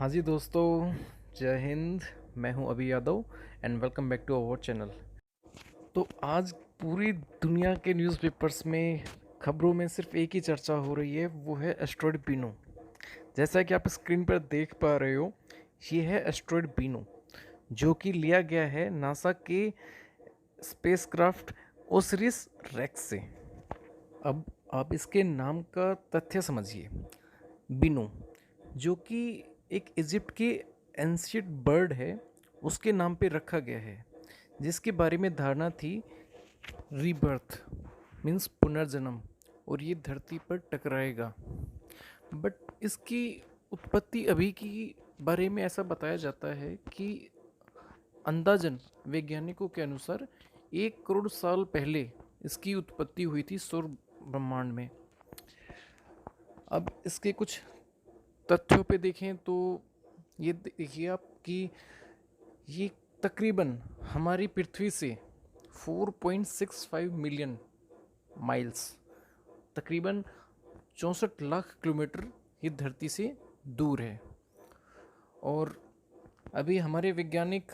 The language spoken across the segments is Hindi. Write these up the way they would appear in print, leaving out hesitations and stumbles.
हाँ जी दोस्तों, जय हिंद। मैं हूं Abhi Yadav and welcome back to our channel. तो आज पूरी दुनिया के न्यूज़पेपर्स में खबरों में सिर्फ एक ही चर्चा हो रही है, वो है एस्ट्रॉयड बीनो। जैसा कि आप स्क्रीन पर देख पा रहे हो, ये है एस्ट्रॉयड बीनो जो कि लिया गया है नासा के स्पेसक्राफ्ट ओसिरिस रेक्स से। अब आप इसके नाम का तथ्य समझिए। बिनो, जो कि एक इजिप्ट के एंशियंट बर्ड है, उसके नाम पे रखा गया है, जिसके बारे में धारणा थी रीबर्थ मीन्स पुनर्जन्म, और ये धरती पर टकराएगा। बट इसकी उत्पत्ति अभी की बारे में ऐसा बताया जाता है कि अंदाजन वैज्ञानिकों के अनुसार 1 करोड़ साल पहले इसकी उत्पत्ति हुई थी सौर ब्रह्मांड में। अब इसके कुछ तथ्यों पे देखें तो ये देखिए आप कि ये तकरीबन हमारी पृथ्वी से 4.65 मिलियन माइल्स, तकरीबन 64 लाख किलोमीटर ये धरती से दूर है। और अभी हमारे वैज्ञानिक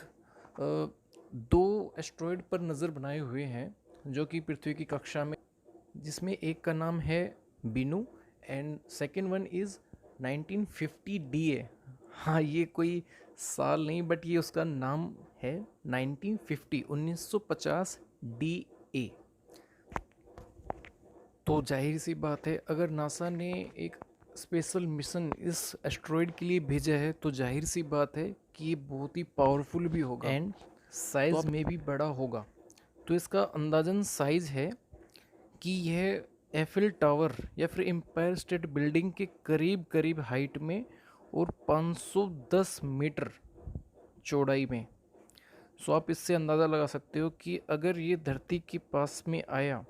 दो एस्ट्रॉयड पर नज़र बनाए हुए हैं जो कि पृथ्वी की कक्षा में, जिसमें एक का नाम है Binu and second one is 1950 DA। हाँ, ये कोई साल नहीं बट ये उसका नाम है 1950 DA। तो जाहिर सी बात है, अगर नासा ने एक स्पेशल मिशन इस एस्ट्रॉयड के लिए भेजा है तो जाहिर सी बात है कि ये बहुत ही पावरफुल भी होगा एंड साइज में भी बड़ा होगा। तो इसका अंदाजन साइज है कि यह एफिल टावर या फिर एम्पायर स्टेट बिल्डिंग के करीब करीब हाइट में और 510 मीटर चौड़ाई में। सो आप इससे अंदाज़ा लगा सकते हो कि अगर ये धरती के पास में आया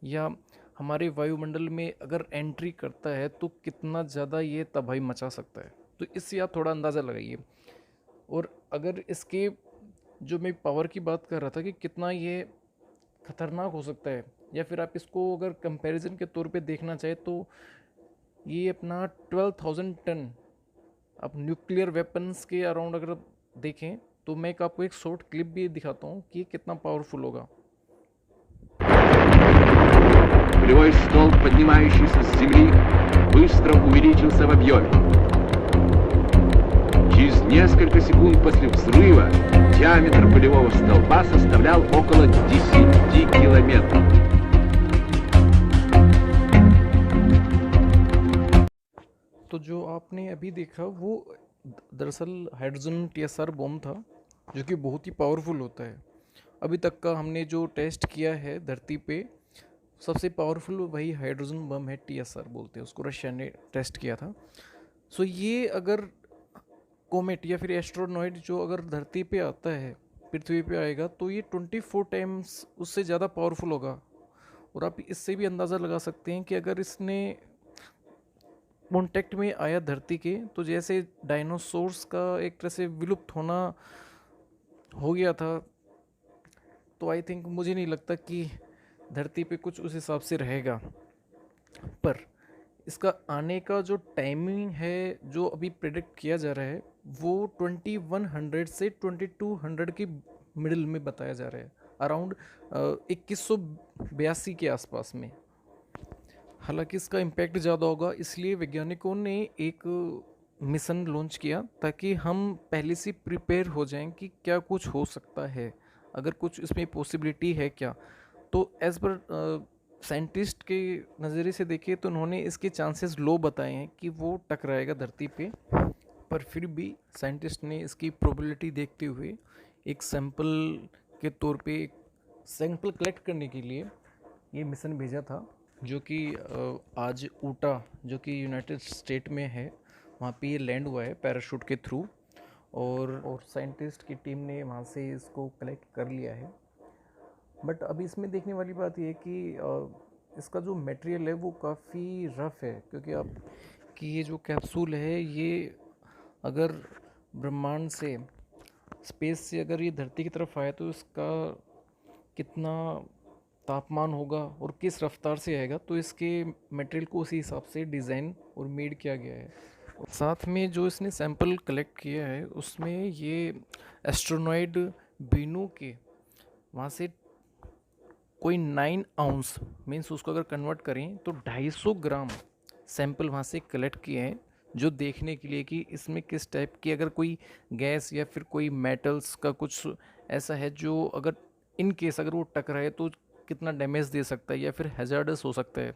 या हमारे वायुमंडल में अगर एंट्री करता है तो कितना ज़्यादा ये तबाही मचा सकता है। तो इससे आप थोड़ा अंदाज़ा लगाइए। और अगर इसके जो मैं पावर की बात कर रहा था कि कितना ये खतरनाक हो सकता है, या फिर आप इसको अगर कंपैरिजन के तौर पे देखना चाहे तो ये अपना 12,000 टन, अब न्यूक्लियर वेपन्स के अराउंड अगर आप देखें तो मैं आपको एक शॉर्ट क्लिप भी दिखाता हूँ कि ये कितना पावरफुल होगा। Пулевой столб, поднимающийся с земли, быстро увеличился в объеме. Через несколько секунд после взрыва диаметр пулевого столба составлял около 10 километров. तो जो आपने अभी देखा वो दरअसल हाइड्रोजन TSR बॉम्ब था, जो कि बहुत ही पावरफुल होता है। अभी तक का हमने जो टेस्ट किया है धरती पे, सबसे पावरफुल वही हाइड्रोजन बम है, TSR बोलते हैं उसको, रशिया ने टेस्ट किया था। सो ये अगर कोमेट या फिर एस्ट्रोनॉइड जो अगर धरती पे आता है, पृथ्वी पे आएगा, तो ये 24 टाइम्स उससे ज़्यादा पावरफुल होगा। और आप इससे भी अंदाज़ा लगा सकते हैं कि अगर इसने कॉन्टेक्ट में आया धरती के, तो जैसे डायनासोर्स का एक तरह से विलुप्त होना हो गया था, तो आई थिंक मुझे नहीं लगता कि धरती पे कुछ उस हिसाब से रहेगा। पर इसका आने का जो टाइमिंग है जो अभी प्रेडिक्ट किया जा रहा है वो 2100 से 2200 के मिडिल में बताया जा रहा है, अराउंड 2182 के आसपास में। हालांकि इसका इम्पैक्ट ज़्यादा होगा, इसलिए वैज्ञानिकों ने एक मिशन लॉन्च किया ताकि हम पहले से प्रिपेयर हो जाएं कि क्या कुछ हो सकता है, अगर कुछ इसमें पॉसिबिलिटी है क्या। तो एज़ पर साइंटिस्ट के नज़रिए से देखें तो उन्होंने इसके चांसेस लो बताए हैं कि वो टकराएगा धरती पे, पर फिर भी साइंटिस्ट ने इसकी प्रोबेबिलिटी देखते हुए एक सैंपल के तौर पे एक सैंपल कलेक्ट करने के लिए ये मिशन भेजा था, जो कि आज ऊटा, जो कि यूनाइटेड स्टेट में है, वहाँ पे ये लैंड हुआ है पैराशूट के थ्रू। और साइंटिस्ट की टीम ने वहाँ से इसको कलेक्ट कर लिया है। बट अभी इसमें देखने वाली बात यह है कि इसका जो मटेरियल है वो काफ़ी रफ़ है, क्योंकि आप कि ये जो कैप्सूल है ये अगर ब्रह्मांड से, स्पेस से अगर ये धरती की तरफ आए तो इसका कितना तापमान होगा और किस रफ्तार से आएगा, तो इसके मटेरियल को उसी हिसाब से डिज़ाइन और मेड किया गया है। साथ में जो इसने सैंपल कलेक्ट किया है उसमें ये एस्ट्रोनॉइड बीनू के वहाँ से कोई 9 आउंस मीन्स उसको अगर कन्वर्ट करें तो 250 ग्राम सैंपल वहाँ से कलेक्ट किए हैं, जो देखने के लिए कि इसमें किस टाइप की अगर कोई गैस या फिर कोई मेटल्स का कुछ ऐसा है जो अगर इन केस अगर वो टकराए तो कितना डैमेज दे सकता है या फिर हैज़ार्डस हो सकता है,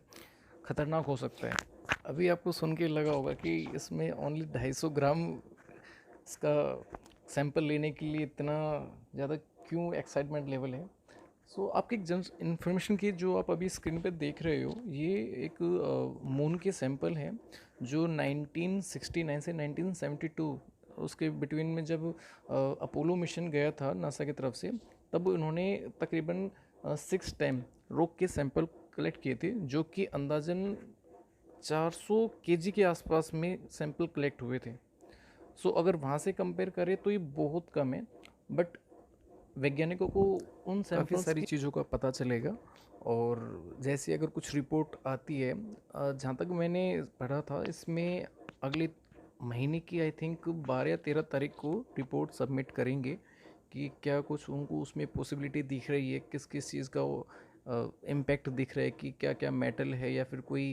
ख़तरनाक हो सकता है। अभी आपको सुन के लगा होगा कि इसमें ओनली 250 ग्राम इसका सैंपल लेने के लिए इतना ज़्यादा क्यों एक्साइटमेंट लेवल है। सो आपकी एक जन इन्फॉर्मेशन की जो आप अभी स्क्रीन पे देख रहे हो, ये एक मून के सैंपल हैं जो 1969 से 1972 उसके बिटवीन में जब अपोलो मिशन गया था नासा की तरफ से, तब उन्होंने तकरीबन 6 टाइम रॉक के सैंपल कलेक्ट किए थे, जो कि अंदाजन 400 केजी के आसपास में सैंपल कलेक्ट हुए थे। सो अगर वहाँ से कंपेयर करें तो ये बहुत कम है, बट वैज्ञानिकों को उन काफ़ी सारी चीज़ों का पता चलेगा। और जैसे अगर कुछ रिपोर्ट आती है, जहाँ तक मैंने पढ़ा था इसमें अगले महीने की आई थिंक 12 या 13 तारीख को रिपोर्ट सबमिट करेंगे कि क्या कुछ उनको उसमें पॉसिबिलिटी दिख रही है, किस किस चीज़ का वो इम्पैक्ट दिख रहा है, कि क्या क्या मेटल है या फिर कोई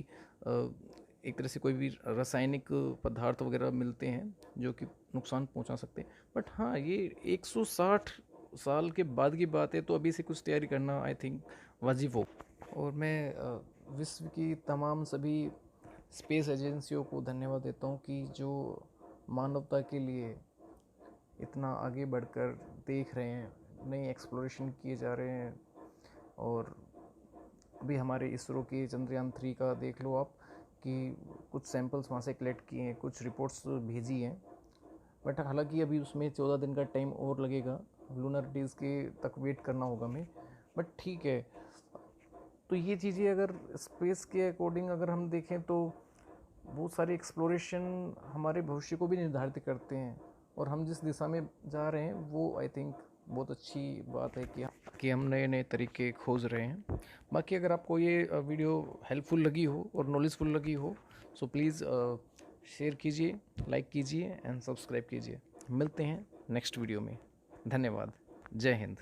एक तरह से कोई भी रासायनिक पदार्थ वगैरह मिलते हैं जो कि नुकसान पहुंचा सकते हैं। बट हाँ, ये 160 साल के बाद की बात है, तो अभी से कुछ तैयारी करना आई थिंक वाजिब हो। और मैं विश्व की तमाम सभी स्पेस एजेंसियों को धन्यवाद देता हूँ कि जो मानवता के लिए इतना आगे बढ़कर देख रहे हैं, नए एक्सप्लोरेशन किए जा रहे हैं। और अभी हमारे इसरो के चंद्रयान 3 का देख लो आप कि कुछ सैंपल्स वहाँ से कलेक्ट किए हैं, कुछ रिपोर्ट्स भेजी हैं। बट हालांकि अभी उसमें 14 दिन का टाइम और लगेगा, लूनर डेज के तक वेट करना होगा हमें। बट ठीक है, तो ये चीज़ें अगर स्पेस के अकॉर्डिंग अगर हम देखें तो बहुत सारे एक्सप्लोरेशन हमारे भविष्य को भी निर्धारित करते हैं, और हम जिस दिशा में जा रहे हैं वो आई थिंक बहुत अच्छी बात है कि हम नए नए तरीके खोज रहे हैं। बाकी अगर आपको ये वीडियो हेल्पफुल लगी हो और नॉलेजफुल लगी हो, सो प्लीज़ शेयर कीजिए, लाइक कीजिए एंड सब्सक्राइब कीजिए। मिलते हैं नेक्स्ट वीडियो में। धन्यवाद। जय हिंद।